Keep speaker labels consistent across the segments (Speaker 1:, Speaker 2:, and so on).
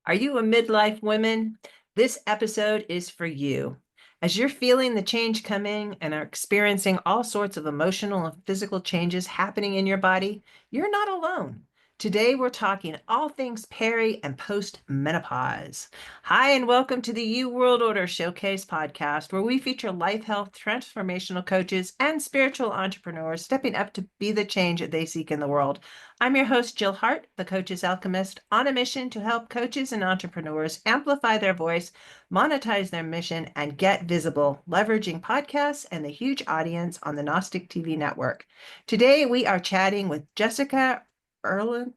Speaker 1: Are you a midlife woman? This episode is for you. As you're feeling the change coming and are experiencing all sorts of emotional and physical changes happening in your body, you're not alone. Today, we're talking all things peri and post menopause. Hi, and welcome to the You World Order Showcase podcast, where we feature life health transformational coaches and spiritual entrepreneurs stepping up to be the change that they seek in the world. I'm your host, Jill Hart, the Coach's Alchemist, on a mission to help coaches and entrepreneurs amplify their voice, monetize their mission, and get visible, leveraging podcasts and the huge audience on the Gnostic TV network. Today, we are chatting with Jessica Erlendson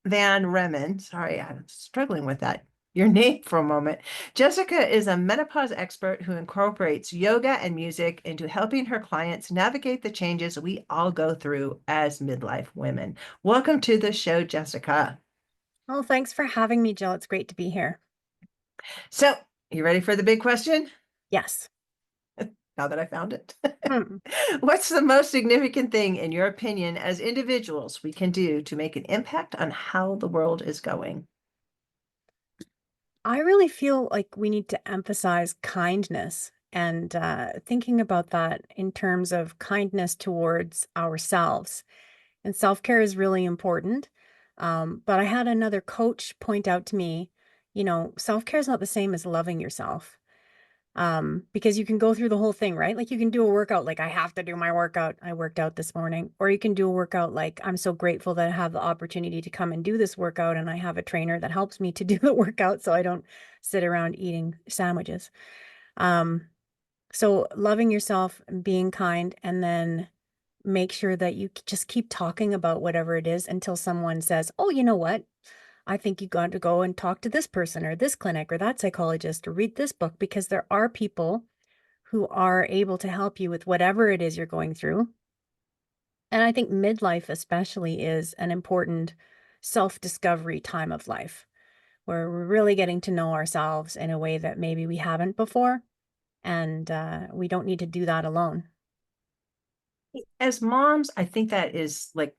Speaker 1: Van Remen. Sorry, I'm struggling with that. Your name for a moment. Jessica is a menopause expert who incorporates yoga and music into helping her clients navigate the changes we all go through as midlife women. Welcome to the show, Jessica.
Speaker 2: Oh, thanks for having me, Jill. It's great to be here.
Speaker 1: So, you ready for the big question?
Speaker 2: Yes.
Speaker 1: Now that I found it.
Speaker 2: Hmm.
Speaker 1: What's the most significant thing, in your opinion, as individuals we can do to make an impact on how the world is going?
Speaker 2: I really feel like we need to emphasize kindness and thinking about that in terms of kindness towards ourselves. And self-care is really important. But I had another coach point out to me, self-care is not the same as loving yourself. Because you can go through the whole thing, right? Like you can do a workout, like I have to do my workout. I worked out this morning. Or you can do a workout like I'm so grateful that I have the opportunity to come and do this workout and I have a trainer that helps me to do the workout so I don't sit around eating sandwiches. Um, so loving yourself and being kind, and then make sure that you just keep talking about whatever it is until someone says, "Oh, you know what? I think you got to go and talk to this person or this clinic or that psychologist or read this book," because there are people who are able to help you with whatever it is you're going through. And I think midlife especially is an important self-discovery time of life where we're really getting to know ourselves in a way that maybe we haven't before. And we don't need to do that alone.
Speaker 1: As moms, I think that is like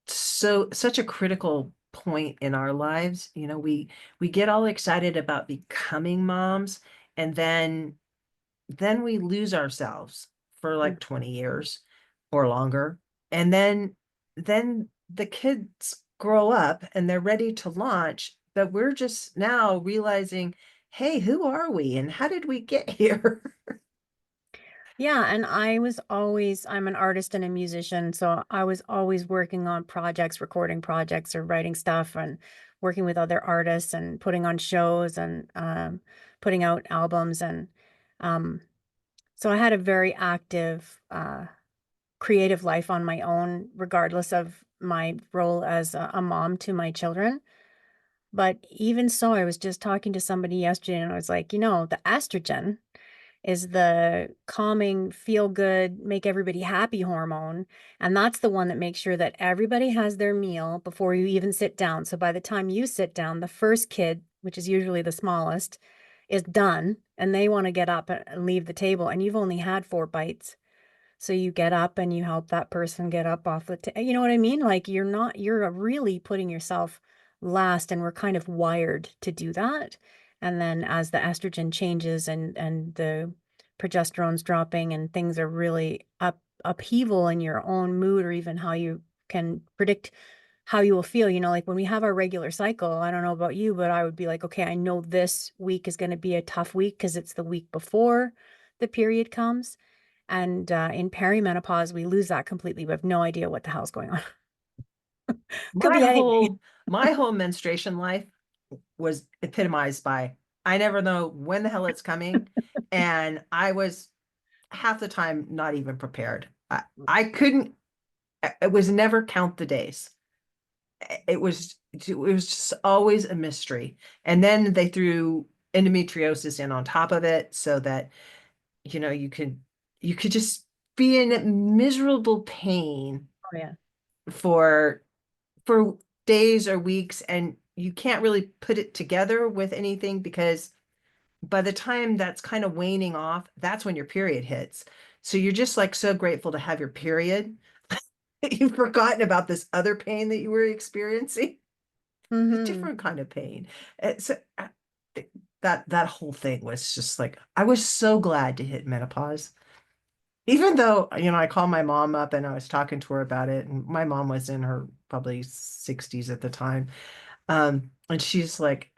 Speaker 1: such a critical point in our lives. We get all excited about becoming moms, and then we lose ourselves for
Speaker 2: Mm.
Speaker 1: like 20 years or longer. And then the kids grow up and they're ready to launch, but we're just now realizing, hey, who are we and how did we get here?
Speaker 2: Yeah, and I'm an artist and a musician, so I was always working on projects, recording projects or writing stuff and working with other artists and putting on shows and putting out albums. And um, so I had a very active creative life on my own, regardless of my role as a mom to my children. But even so, I was just talking to somebody yesterday and I was like, the estrogen is the calming, feel good, make everybody happy hormone. And that's the one that makes sure that everybody has their meal before you even sit down. So by the time you sit down, the first kid, which is usually the smallest, is done and they want to get up and leave the table. And you've only had 4 bites. So you get up and you help that person get up off the table. You know what I mean? Like you're really putting yourself last, and we're kind of wired to do that. And then as the estrogen changes and the progesterone's dropping and things are really upheaval in your own mood or even how you can predict how you will feel, like when we have our regular cycle, I don't know about you, but I would be like, okay, I know this week is going to be a tough week because it's the week before the period comes. And in perimenopause, we lose that completely. We have no idea what the hell's going on. Could
Speaker 1: My
Speaker 2: be anything.
Speaker 1: whole my whole menstruation life was epitomized by I never know when the hell it's coming. And I was half the time not even prepared. I couldn't, it was never count the days. It was just always a mystery. And then they threw endometriosis in on top of it so that, you could just be in miserable pain
Speaker 2: Oh, yeah.
Speaker 1: for for days or weeks, and you can't really put it together with anything because by the time that's kind of waning off, that's when your period hits. So you're just like so grateful to have your period. You've forgotten about this other pain that you were experiencing. a
Speaker 2: Mm-hmm.
Speaker 1: different kind of pain. So that whole thing was just like, I was so glad to hit menopause. Even though, I called my mom up and I was talking to her about it, and my mom was in her probably 60s at the time. And she's like,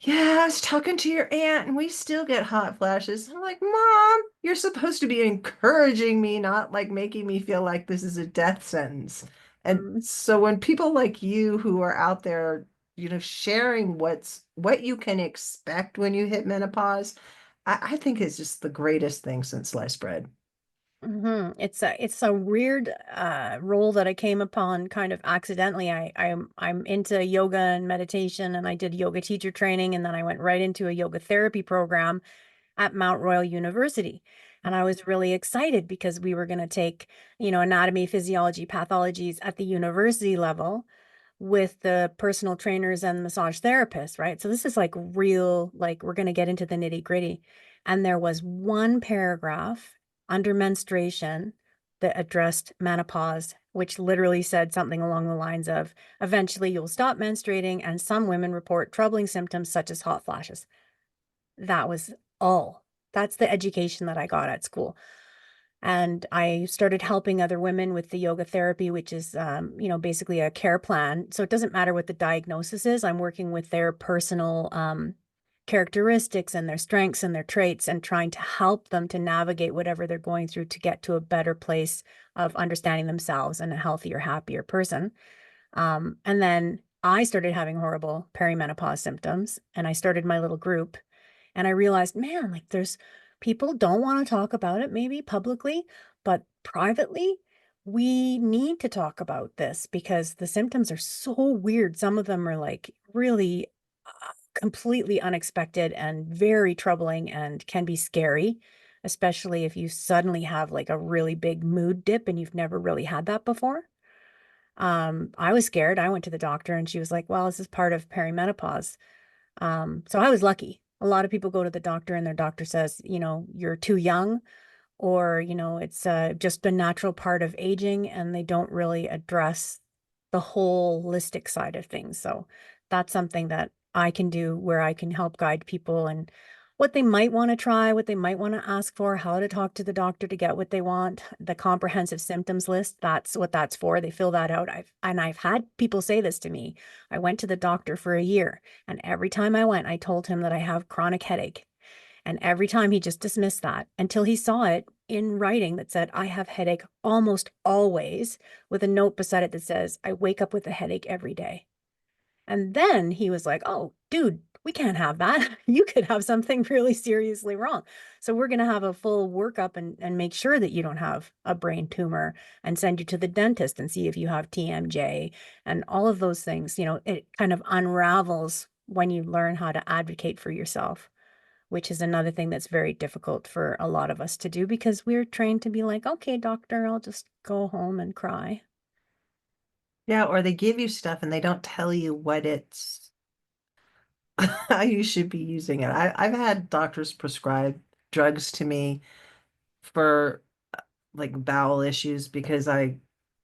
Speaker 1: yeah, I was talking to your aunt and we still get hot flashes. I'm like, Mom, you're supposed to be encouraging me, not like making me feel like this is a death sentence. And so when people like you who are out there, sharing what you can expect when you hit menopause, I think is just the greatest thing since sliced bread.
Speaker 2: It's a weird role that I came upon kind of accidentally. I'm into yoga and meditation, and I did yoga teacher training, and then I went right into a yoga therapy program at Mount Royal University. And I was really excited because we were going to take, anatomy, physiology, pathologies at the university level with the personal trainers and massage therapists, right? So this is like real, like we're going to get into the nitty gritty. And there was one paragraph under menstruation that addressed menopause, which literally said something along the lines of eventually you'll stop menstruating, and some women report troubling symptoms such as hot flashes. That was all. That's the education that I got at school. And I started helping other women with the yoga therapy, which is, basically a care plan. So it doesn't matter what the diagnosis is. I'm working with their personal characteristics and their strengths and their traits, and trying to help them to navigate whatever they're going through to get to a better place of understanding themselves and a healthier, happier person. And then I started having horrible perimenopause symptoms, and I started my little group, and I realized, man, like there's people don't want to talk about it maybe publicly, but privately, we need to talk about this because the symptoms are so weird. Some of them are like really completely unexpected and very troubling and can be scary, especially if you suddenly have like a really big mood dip and you've never really had that before. I was scared. I went to the doctor and she was like, well, this is part of perimenopause. So I was lucky. A lot of people go to the doctor and their doctor says, you're too young, or, it's just a natural part of aging, and they don't really address the holistic side of things. So that's something that I can do, where I can help guide people and what they might want to try, what they might want to ask for, how to talk to the doctor to get what they want. The comprehensive symptoms list, that's what that's for. They fill that out. I've had people say this to me. I went to the doctor for a year, and every time I went, I told him that I have chronic headache. And every time he just dismissed that until he saw it in writing that said, I have headache almost always, with a note beside it that says, I wake up with a headache every day. And then he was like, oh, dude, we can't have that. You could have something really seriously wrong. So we're going to have a full workup and make sure that you don't have a brain tumor, and send you to the dentist and see if you have TMJ and all of those things. It kind of unravels when you learn how to advocate for yourself, which is another thing that's very difficult for a lot of us to do because we're trained to be like, okay, doctor, I'll just go home and cry.
Speaker 1: Yeah, or they give you stuff and they don't tell you how you should be using it. I've had doctors prescribe drugs to me for like bowel issues because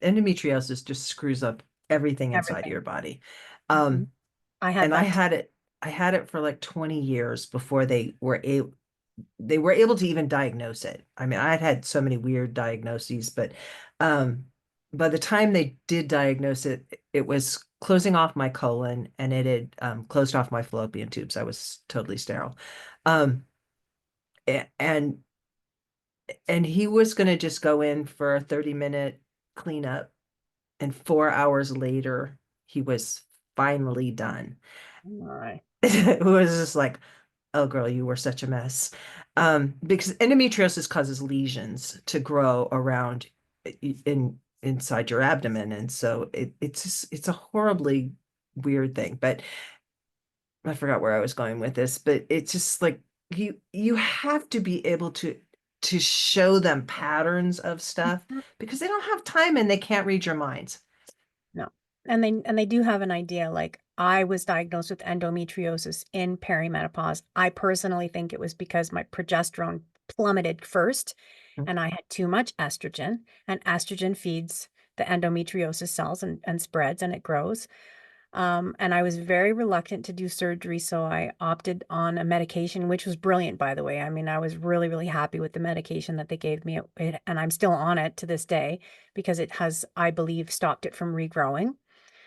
Speaker 1: endometriosis just screws up everything inside of
Speaker 2: Everything.
Speaker 1: your body.
Speaker 2: Mhm.
Speaker 1: Um,
Speaker 2: I had
Speaker 1: and
Speaker 2: that too.
Speaker 1: I had it for like 20 years before they were able to even diagnose it. I mean, I had had so many weird diagnoses, but um, by the time they did diagnose it, it was closing off my colon and it had closed off my fallopian tubes. I was totally sterile. Um, a- and and he was going to just go in for a 30-minute cleanup, and 4 hours later, he was finally done.
Speaker 2: All right.
Speaker 1: It was just like, oh, girl, you were such a mess. Because endometriosis causes lesions to grow around inside your abdomen. And so it's a horribly weird thing. But I forgot where I was going with this, but it's just like you have to be able to show them patterns of stuff because they don't have time and they can't read your minds.
Speaker 2: No. And they do have an idea. Like, I was diagnosed with endometriosis in perimenopause. I personally think it was because my progesterone plummeted first and I had too much estrogen, and estrogen feeds the endometriosis cells and spreads and it grows. And I was very reluctant to do surgery, so I opted on a medication, which was brilliant, by the way. I mean, I was really, really happy with the medication that they gave me, and I'm still on it to this day because it has, I believe, stopped it from regrowing.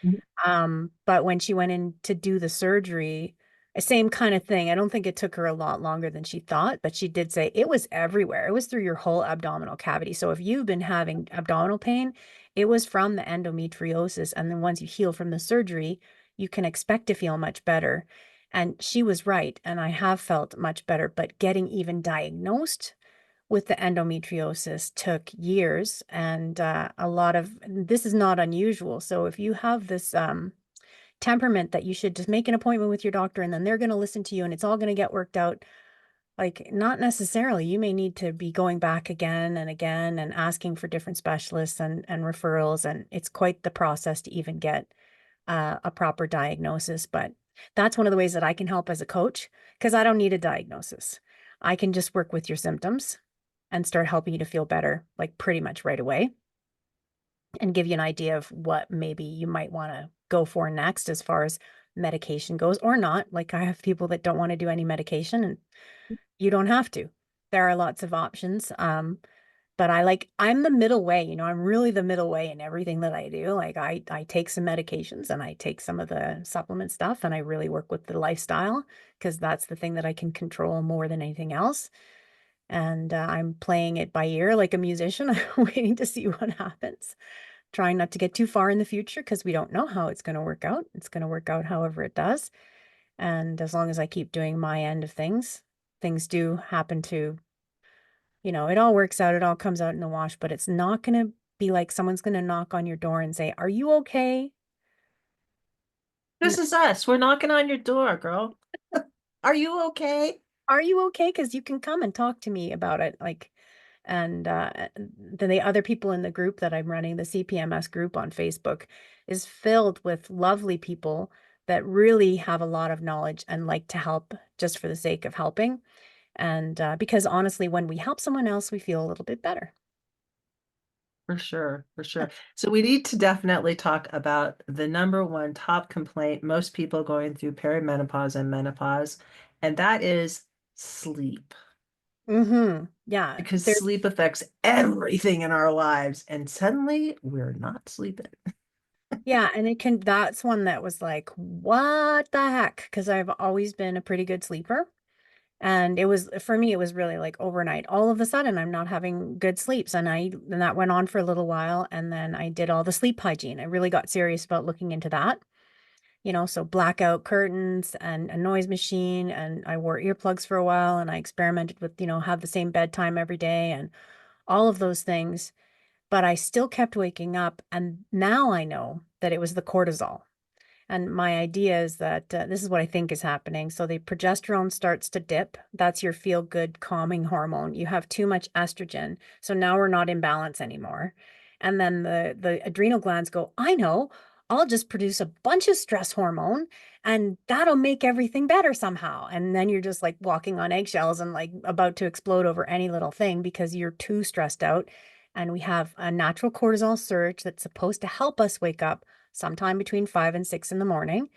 Speaker 1: Mhm.
Speaker 2: But when she went in to do the surgery, same kind of thing. I don't think it took her a lot longer than she thought, but she did say it was everywhere. It was through your whole abdominal cavity. So if you've been having abdominal pain, it was from the endometriosis. And then once you heal from the surgery, you can expect to feel much better. And she was right. And I have felt much better, but getting even diagnosed with the endometriosis took years and a lot of this is not unusual. So if you have this temperament that you should just make an appointment with your doctor and then they're going to listen to you and it's all going to get worked out, like not necessarily. You may need to be going back again and asking for different specialists and referrals. And it's quite the process to even get a proper diagnosis. But that's one of the ways that I can help as a coach because I don't need a diagnosis. I can just work with your symptoms and start helping you to feel better, like pretty much right away, and give you an idea of what maybe you might want to go for next as far as medication goes or not. Like I have people that don't want to do any medication, and you don't have to. There are lots of options. But I'm the middle way, I'm really the middle way in everything that I do. Like I take some medications and I take some of the supplement stuff and I really work with the lifestyle because that's the thing that I can control more than anything else. And I'm playing it by ear like a musician, waiting to see what happens. Trying not to get too far in the future because we don't know how it's going to work out. It's going to work out however it does. And as long as I keep doing my end of things, things do happen to, it all works out, it all comes out in the wash, but it's not going to be like someone's going to knock on your door and say, "Are you okay?"
Speaker 1: This is us. We're knocking on your door, girl. Are you okay?
Speaker 2: Are you okay? Because you can come and talk to me about it. And then the other people in the group that I'm running, the CPMS group on Facebook, is filled with lovely people that really have a lot of knowledge and like to help just for the sake of helping. And because honestly, when we help someone else, we feel a little bit better.
Speaker 1: For sure, for sure. So we need to definitely talk about the number one top complaint most people going through perimenopause and menopause, and that is sleep.
Speaker 2: Yeah,
Speaker 1: Because
Speaker 2: there's
Speaker 1: sleep affects everything in our lives, and suddenly we're not sleeping.
Speaker 2: yeah, and that's one that was like, what the heck? Because I've always been a pretty good sleeper. And it was for me, it was really like overnight. All of a sudden, I'm not having good sleeps. And that went on for a little while. And then I did all the sleep hygiene. I really got serious about looking into that, so blackout curtains and a noise machine. And I wore earplugs for a while and I experimented with, have the same bedtime every day and all of those things. But I still kept waking up. And now I know that it was the cortisol. And my idea is that this is what I think is happening. So the progesterone starts to dip. That's your feel good, calming hormone. You have too much estrogen. So now we're not in balance anymore. And then the adrenal glands go, I know, I'll just produce a bunch of stress hormone and that'll make everything better somehow. And then you're just like walking on eggshells and like about to explode over any little thing because you're too stressed out. And we have a natural cortisol surge that's supposed to help us wake up sometime between 5 and 6 in the morning.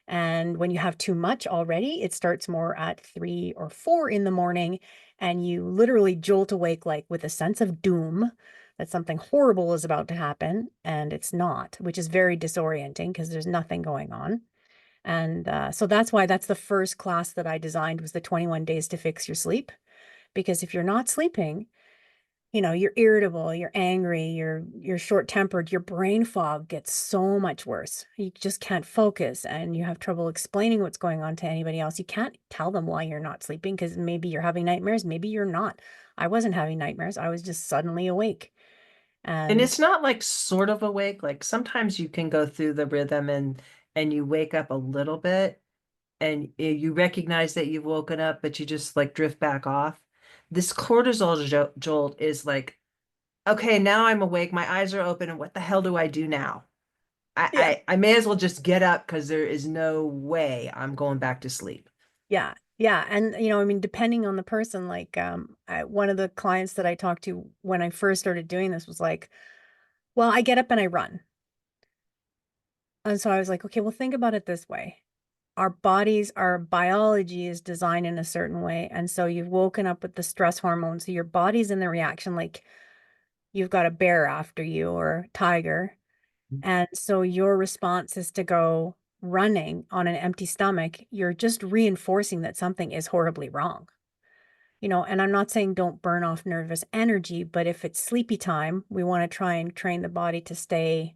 Speaker 2: And when you have too much already, it starts more at 3 or 4 in the morning. And you literally jolt awake like with a sense of doom that something horrible is about to happen. And it's not, which is very disorienting because there's nothing going on. And so that's why that's the first class that I designed was the 21 days to fix your sleep. Because if you're not sleeping, you're irritable, you're angry, you're short-tempered, your brain fog gets so much worse. You just can't focus and you have trouble explaining what's going on to anybody else. You can't tell them why you're not sleeping because maybe you're having nightmares, maybe you're not. I wasn't having nightmares. I was just suddenly awake.
Speaker 1: And
Speaker 2: And
Speaker 1: it's not like sort of awake. Like sometimes you can go through the rhythm and you wake up a little bit and you recognize that you've woken up, but you just like drift back off. This cortisol jolt is like, okay, now I'm awake. My eyes are open, and what the hell do I do now?
Speaker 2: yeah,
Speaker 1: I may as well just get up because there is no way I'm going back to sleep.
Speaker 2: yeah, yeah. And I mean, depending on the person, like one of the clients that I talked to when I first started doing this was like, well, I get up and I run. And so I was like, okay, well, think about it this way. Our bodies, our biology is designed in a certain way. And so you've woken up with the stress hormone. So your body's in the reaction like you've got a bear after you or a tiger. And so your response is to go running on an empty stomach. You're just reinforcing that something is horribly wrong. And I'm not saying don't burn off nervous energy, but if it's sleepy time, we want to try and train the body to stay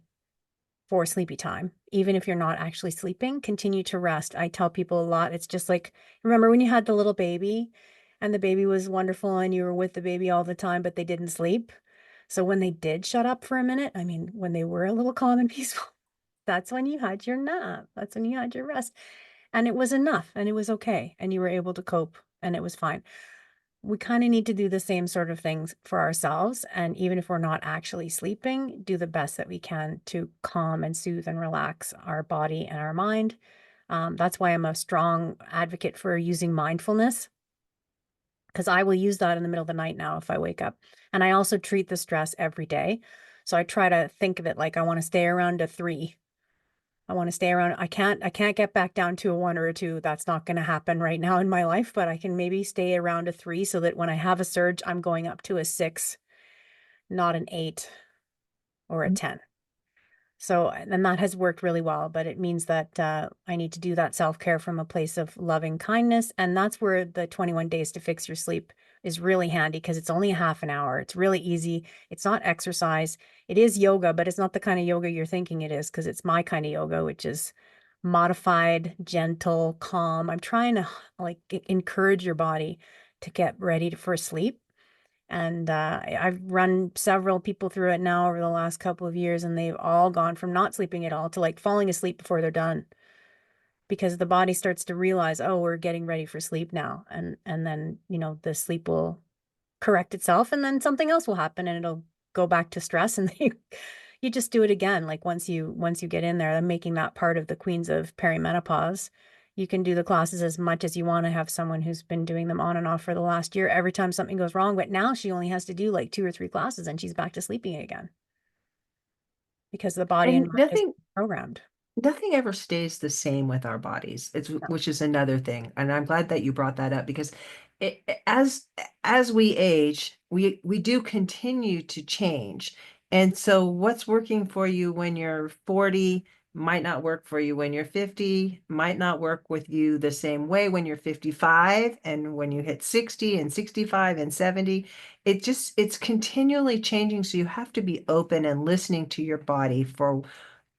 Speaker 2: for sleepy time. Even if you're not actually sleeping, continue to rest. I tell people a lot. It's just like, remember when you had the little baby and the baby was wonderful and you were with the baby all the time, but they didn't sleep? So when they did shut up for a minute, I mean, when they were a little calm and peaceful, that's when you had your nap. That's when you had your rest. And it was enough and it was okay. And you were able to cope and it was fine. We kind of need to do the same sort of things for ourselves. And even if we're not actually sleeping, do the best that we can to calm and soothe and relax our body and our mind. That's why I'm a strong advocate for using mindfulness, because I will use that in the middle of the night now if I wake up. And I also treat the stress every day. So I try to think of it like I want to stay around a 3. I want to stay around. I can't get back down to a 1 or a 2. That's not going to happen right now in my life, but I can maybe stay around a 3 so that when I have a surge, I'm going up to a 6, not an 8 or a 10. So, and that has worked really well, but it means that I need to do that self-care from a place of loving kindness. And that's where the 21 days to fix your sleep is really handy because it's only a half an hour. It's really easy. It's not exercise. It is yoga, but it's not the kind of yoga you're thinking it is because it's my kind of yoga, which is modified, gentle, calm. I'm trying to like encourage your body to get ready for sleep. And I've run several people through it now over the last couple of years, and they've all gone from not sleeping at all to like falling asleep before they're done because the body starts to realize, oh, we're getting ready for sleep now. And then, the sleep will correct itself and then something else will happen and it'll go back to stress and you just do it again. Like once you get in there, I'm making that part of the Queens of Perimenopause. You can do the classes as much as you want to have someone who's been doing them on and off for the last year every time something goes wrong. But now she only has to do like 2 or 3 classes and she's back to sleeping again because the body and
Speaker 1: And
Speaker 2: mind is programmed.
Speaker 1: nothing ever stays the same with our bodies.
Speaker 2: No.
Speaker 1: Which is another thing. And I'm glad that you brought that up because it, as we age, we do continue to change. And so what's working for you when you're 40 might not work for you when you're 50, might not work with you the same way when you're 55 and when you hit 60 and 65 and 70. It's continually changing. So you have to be open and listening to your body for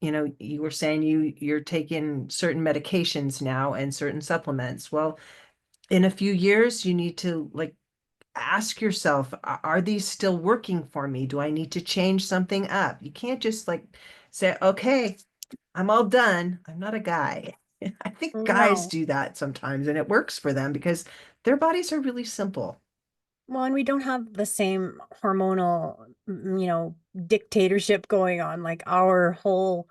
Speaker 1: you were saying you're taking certain medications now and certain supplements. Well, in a few years, you need to like ask yourself, are these still working for me? Do I need to change something up? You can't just like say, okay, I'm all done. I'm not a guy. I think guys
Speaker 2: No.
Speaker 1: do that sometimes and it works for them because their bodies are really simple.
Speaker 2: Well, and we don't have the same hormonal, dictatorship going on. Like our whole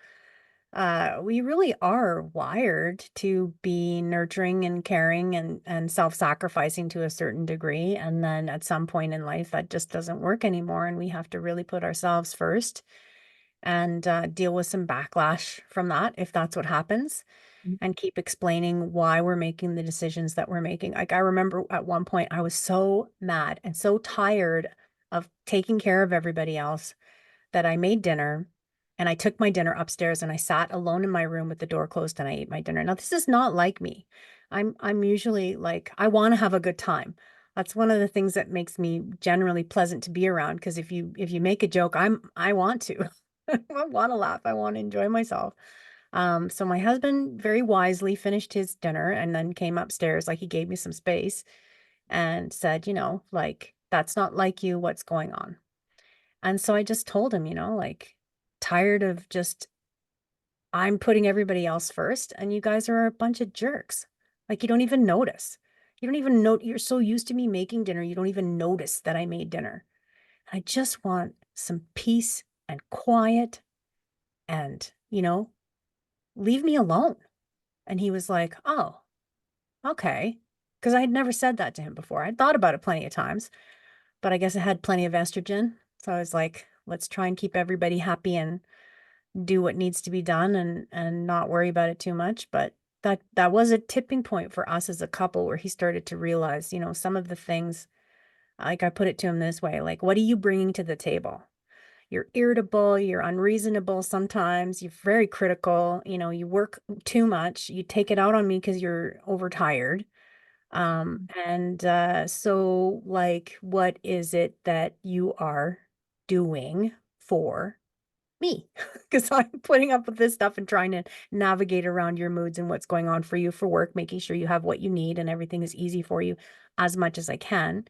Speaker 2: we really are wired to be nurturing and caring and self-sacrificing to a certain degree. And then at some point in life, that just doesn't work anymore. And we have to really put ourselves first and deal with some backlash from that if that's what happens, and keep explaining why we're making the decisions that we're making. Like I remember at one point, I was so mad and so tired of taking care of everybody else that I made dinner and I took my dinner upstairs and I sat alone in my room with the door closed and I ate my dinner. Now, this is not like me. I'm usually like I want to have a good time. That's one of the things that makes me generally pleasant to be around because if you make a joke, I want to. I want to laugh. I want to enjoy myself. So my husband very wisely finished his dinner and then came upstairs, like he gave me some space and said, like, that's not like you. What's going on? And so I just told him, like, tired of just, I'm putting everybody else first, and you guys are a bunch of jerks. Like, you don't even notice. You don't even know. You're so used to me making dinner, you don't even notice that I made dinner. I just want some peace and quiet and, leave me alone. And he was like, oh, okay. Because I had never said that to him before. I'd thought about it plenty of times, but I guess I had plenty of estrogen. So I was like, let's try and keep everybody happy and do what needs to be done and not worry about it too much. But that was a tipping point for us as a couple where he started to realize, some of the things, like I put it to him this way, like, what are you bringing to the table? You're irritable, you're unreasonable sometimes, you're very critical, you work too much, you take it out on me because you're overtired. So like, what is it that you are doing for me? Because I'm putting up with this stuff and trying to navigate around your moods and what's going on for you for work, making sure you have what you need and everything is easy for you as much as I can.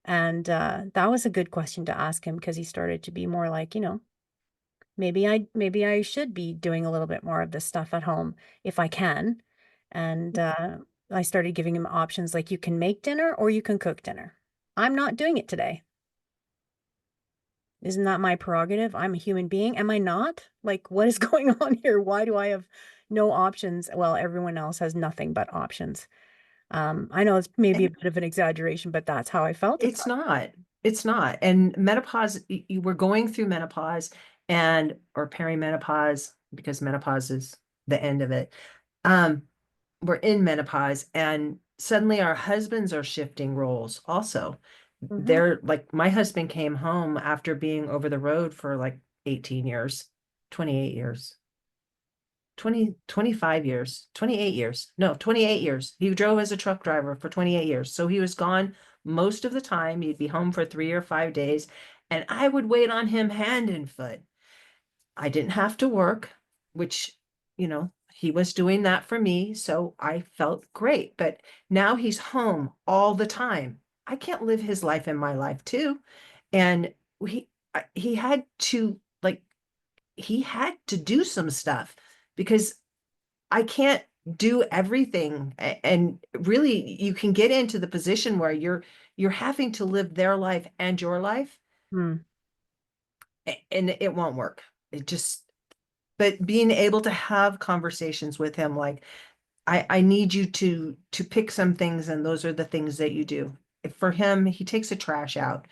Speaker 2: And that was a good question to ask him because he started to be more like, maybe I should be doing a little bit more of this stuff at home if I can. And I started giving him options like you can make dinner or you can cook dinner. I'm not doing it today. Isn't that my prerogative? I'm a human being. Am I not? Like, what is going on here? Why do I have no options? Well, everyone else has nothing but options. I know it's maybe a
Speaker 1: And
Speaker 2: bit of an exaggeration, but that's how I felt
Speaker 1: it's
Speaker 2: about
Speaker 1: not. It's not. And menopause, you were going through menopause and or perimenopause because menopause is the end of it. Um, we're in menopause and suddenly our husbands are shifting roles also.
Speaker 2: it.
Speaker 1: They're like my husband came home after being over the road for like 18 years, 28 years. 25 years, 28 years. No, 28 years. He drove as a truck driver for 28 years. So he was gone most of the time. He'd be home for 3 or 5 days, and I would wait on him hand and foot. I didn't have to work, which, he was doing that for me. So I felt great. But now he's home all the time. I can't live his life in my life too. And he had to like, he had to do some stuff because I can't do everything. And really, you can get into the position where you're having to live their life and your life,
Speaker 2: Hmm.
Speaker 1: and it won't work. It just but being able to have conversations with him like I need you to pick some things and those are the things that you do. For him, he takes the trash out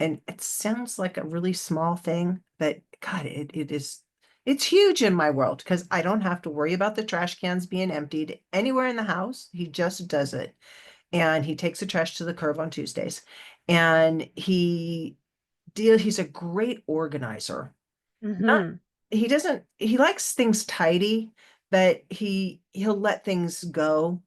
Speaker 1: and it sounds like a really small thing, but God, it's huge in my world because I don't have to worry about the trash cans being emptied anywhere in the house. He just does it. And he takes the trash to the curb on Tuesdays. And he's a great organizer. Not
Speaker 2: Hmm.
Speaker 1: he doesn't he likes things tidy, but he'll let things go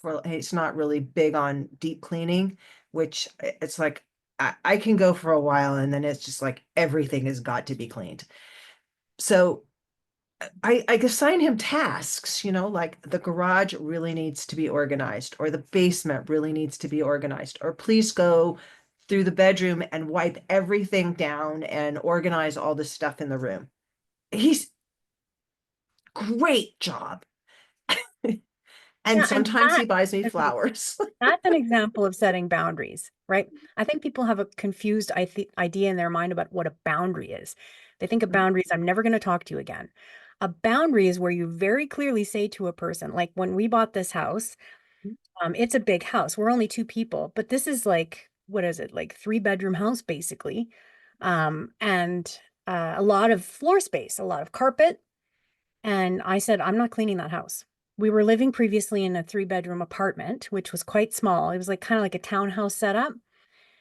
Speaker 1: for he's not really big on deep cleaning, which it's like I can go for a while and then it's just like everything has got to be cleaned. So I assign him tasks, like the garage really needs to be organized, or the basement really needs to be organized, or please go through the bedroom and wipe everything down and organize all the stuff in the room. He's great job. And
Speaker 2: Yeah, and
Speaker 1: sometimes he buys me flowers.
Speaker 2: that's an example of setting boundaries, right? I think people have a confused idea in their mind about what a boundary is. They think a boundary is, I'm never going to talk to you again. A boundary is where you very clearly say to a person, like when we bought this house, it's a big house. We're only two people, but this is like, what is it? Like three-bedroom house, basically. And a lot of floor space, a lot of carpet. And I said, I'm not cleaning that house. We were living previously in a three-bedroom apartment, which was quite small. It was like kind of like a townhouse setup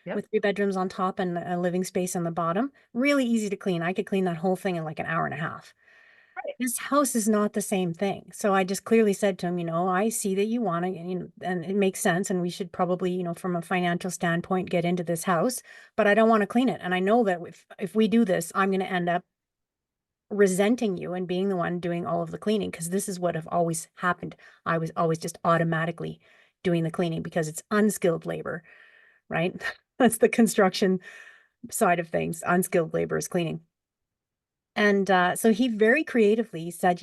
Speaker 1: Yep.
Speaker 2: with three bedrooms on top and a living space on the bottom. Really easy to clean. I could clean that whole thing in like an hour and a half. This house is not the same thing. So I just clearly said to him, I see that you want to, and it makes sense. And we should probably, from a financial standpoint, get into this house, but I don't want to clean it. And I know that if we do this, I'm going to end up resenting you and being the one doing all of the cleaning because this is what have always happened. I was always just automatically doing the cleaning because it's unskilled labor, right? That's the construction side of things. Unskilled labor is cleaning. And so he very creatively said,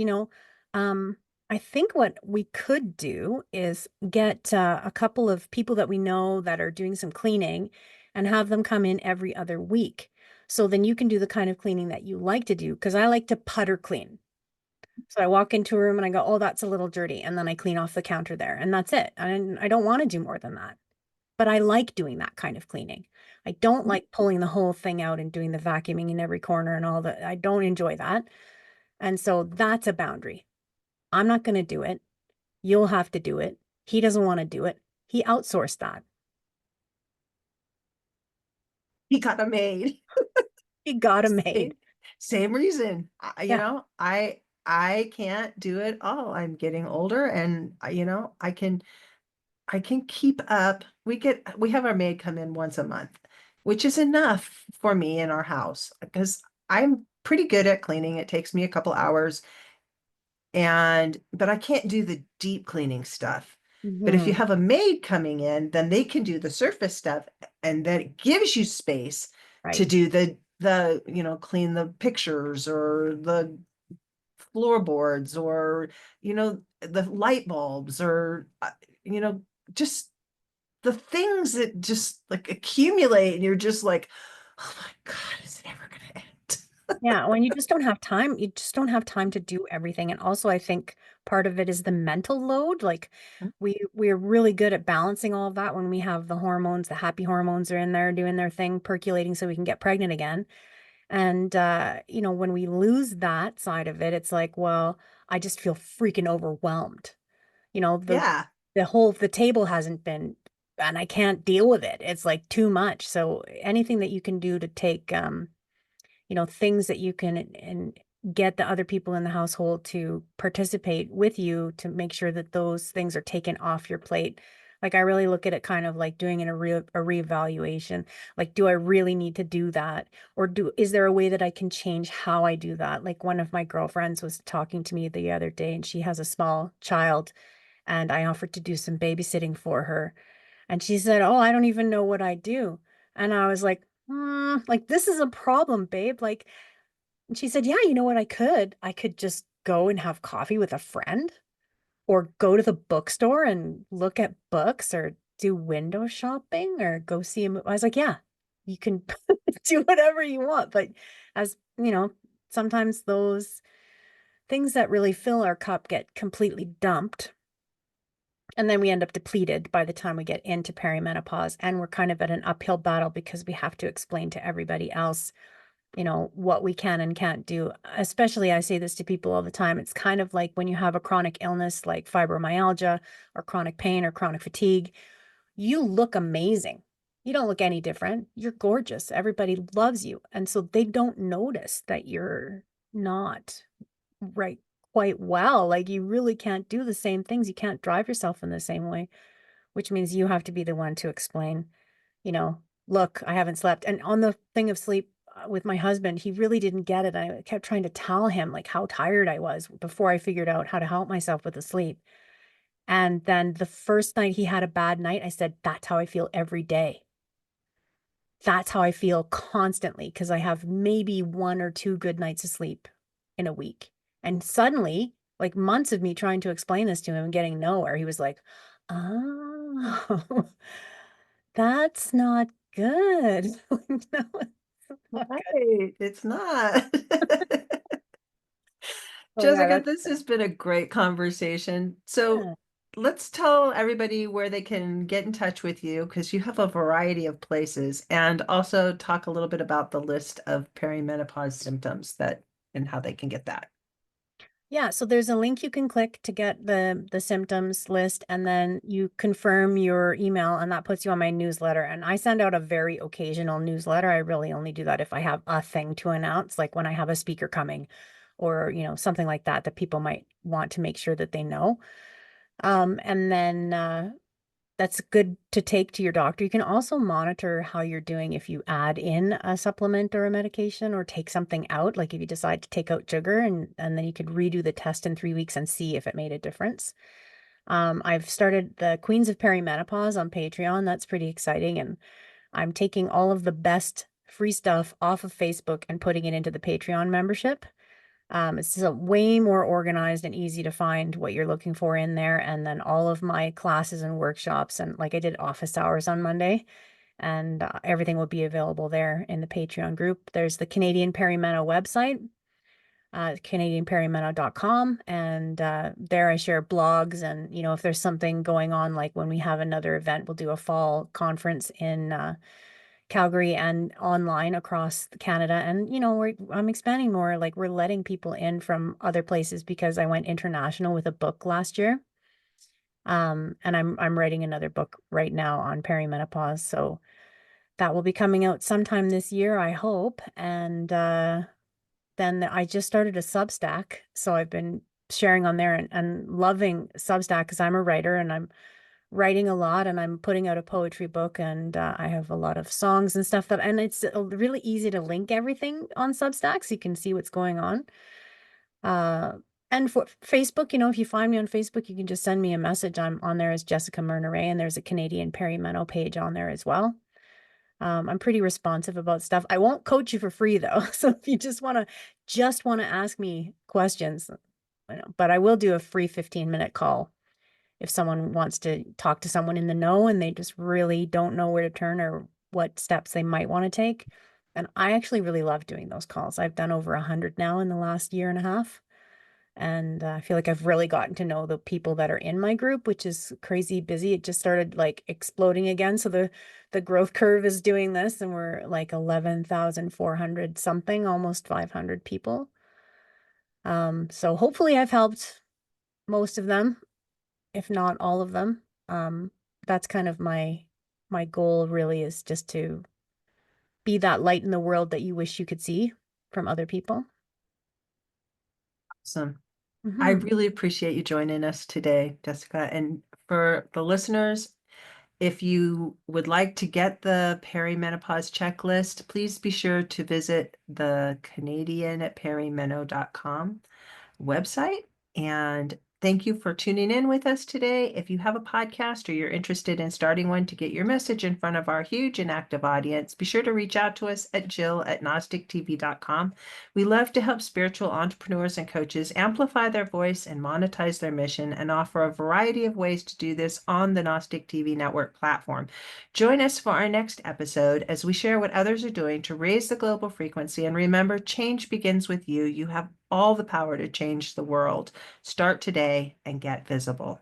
Speaker 2: I think what we could do is get a couple of people that we know that are doing some cleaning and have them come in every other week. So then you can do the kind of cleaning that you like to do, because I like to putter clean. So I walk into a room and I go, oh, that's a little dirty. And then I clean off the counter there. And that's it. And I don't want to do more than that. But I like doing that kind of cleaning. I don't like pulling the whole thing out and doing the vacuuming in every corner and all that. I don't enjoy that. And so that's a boundary. I'm not going to do it. You'll have to do it. He doesn't want to do it. He outsourced that.
Speaker 1: He got a maid.
Speaker 2: He got a
Speaker 1: Same,
Speaker 2: maid.
Speaker 1: same reason. You
Speaker 2: Yeah.
Speaker 1: know, I can't do it all. I'm getting older, and I can keep up. We have our maid come in once a month, which is enough for me in our house because I'm pretty good at cleaning. It takes me a couple hours, and but I can't do the deep cleaning stuff. But if you
Speaker 2: Hmm.
Speaker 1: have a maid coming in, then they can do the surface stuff, and then it gives you space to
Speaker 2: Right.
Speaker 1: do clean the pictures or the floorboards or the light bulbs or you know just the things that just like accumulate and you're just like, oh my God, is it ever gonna end?
Speaker 2: Yeah, when you just don't have time, you just don't have time to do everything. And also I think part of it is the mental load. Like we're really good at balancing all of that when we have the hormones, the happy hormones are in there doing their thing, percolating so we can get pregnant again. And when we lose that side of it, it's like, well, I just feel freaking overwhelmed. You know, the table hasn't been, and I can't deal with it. It's like too much. So anything that you can do to take things that you can and get the other people in the household to participate with you to make sure that those things are taken off your plate. Like I really look at it kind of like doing a reevaluation. Like, do I really need to do that? Or is there a way that I can change how I do that? Like one of my girlfriends was talking to me the other day and she has a small child and I offered to do some babysitting for her. And she said, "Oh, I don't even know what I do." And I was like, like this is a problem, babe. Like, and she said, "Yeah, you know what I could? I could just go and have coffee with a friend or go to the bookstore and look at books or do window shopping or go see a movie." I was like, "Yeah, you can do whatever you want." But as you know, sometimes those things that really fill our cup get completely dumped. And then we end up depleted by the time we get into perimenopause. And we're kind of at an uphill battle because we have to explain to everybody else, what we can and can't do. Especially, I say this to people all the time. It's kind of like when you have a chronic illness like fibromyalgia or chronic pain or chronic fatigue, you look amazing. You don't look any different. You're gorgeous. Everybody loves you. And so they don't notice that you're not right quite well. Like you really can't do the same things. You can't drive yourself in the same way, which means you have to be the one to explain, you know, look, I haven't slept. And on the thing of sleep with my husband, he really didn't get it. I kept trying to tell him like how tired I was before I figured out how to help myself with the sleep. And then the first night he had a bad night, I said, "That's how I feel every day. That's how I feel constantly because I have maybe one or two good nights of sleep in a week." And suddenly, like months of me trying to explain this to him and getting nowhere, he was like, "Oh, that's not good." No, it's not good.
Speaker 1: Right, it's not.
Speaker 2: Oh yeah,
Speaker 1: Jessica,
Speaker 2: that's
Speaker 1: this has been a great conversation. So
Speaker 2: yeah.
Speaker 1: let's tell everybody where they can get in touch with you because you have a variety of places, and also talk a little bit about the list of perimenopause symptoms that and how they can get that.
Speaker 2: Yeah, so there's a link you can click to get the symptoms list, and then you confirm your email, and that puts you on my newsletter. And I send out a very occasional newsletter. I really only do that if I have a thing to announce, like when I have a speaker coming, or something like that that people might want to make sure that they know. And then that's good to take to your doctor. You can also monitor how you're doing if you add in a supplement or a medication or take something out. Like if you decide to take out sugar and then you could redo the test in 3 weeks and see if it made a difference. I've started the Queens of Perimenopause on Patreon. That's pretty exciting. And I'm taking all of the best free stuff off of Facebook and putting it into the Patreon membership. It's just way more organized and easy to find what you're looking for in there. And then all of my classes and workshops, and like I did office hours on Monday, and everything will be available there in the Patreon group. There's the Canadian Perimeno website, canadianperimeno.com. And there I share blogs. And, if there's something going on, like when we have another event, we'll do a fall conference Calgary and online across Canada. And, you know, I'm expanding more. Like we're letting people in from other places because I went international with a book last year. And I'm writing another book right now on perimenopause. So that will be coming out sometime this year, I hope. And then I just started a Substack. So I've been sharing on there and loving Substack because I'm a writer and I'm writing a lot and I'm putting out a poetry book and I have a lot of songs and stuff and it's really easy to link everything on Substack so you can see what's going on. Uh, and for Facebook, you know, if you find me on Facebook, you can just send me a message. I'm on there as Jessica Erlendson, and there's a Canadian Perimeno page on there as well. I'm pretty responsive about stuff. I won't coach you for free though. So if you just want to ask me questions, you know, but I will do a free 15-minute call if someone wants to talk to someone in the know and they just really don't know where to turn or what steps they might want to take. And I actually really love doing those calls. I've done over 100 now in the last year and a half. And I feel like I've really gotten to know the people that are in my group, which is crazy busy. It just started like exploding again. So the growth curve is doing this, and we're like 11,400 something, almost 500 people. So hopefully I've helped most of them, if not all of them. That's kind of my goal really is just to be that light in the world that you wish you could see from other people.
Speaker 1: Awesome. I
Speaker 2: Hmm.
Speaker 1: really appreciate you joining us today, Jessica. And for the listeners, if you would like to get the perimenopause checklist, please be sure to visit the Canadian at perimeno.com website. And thank you for tuning in with us today. If you have a podcast or you're interested in starting one to get your message in front of our huge and active audience, be sure to reach out to us at jill@gnostictv.com. We love to help spiritual entrepreneurs and coaches amplify their voice and monetize their mission and offer a variety of ways to do this on the Gnostic TV network platform. Join us for our next episode as we share what others are doing to raise the global frequency. And remember, change begins with you. You have all the power to change the world. Start today and get visible.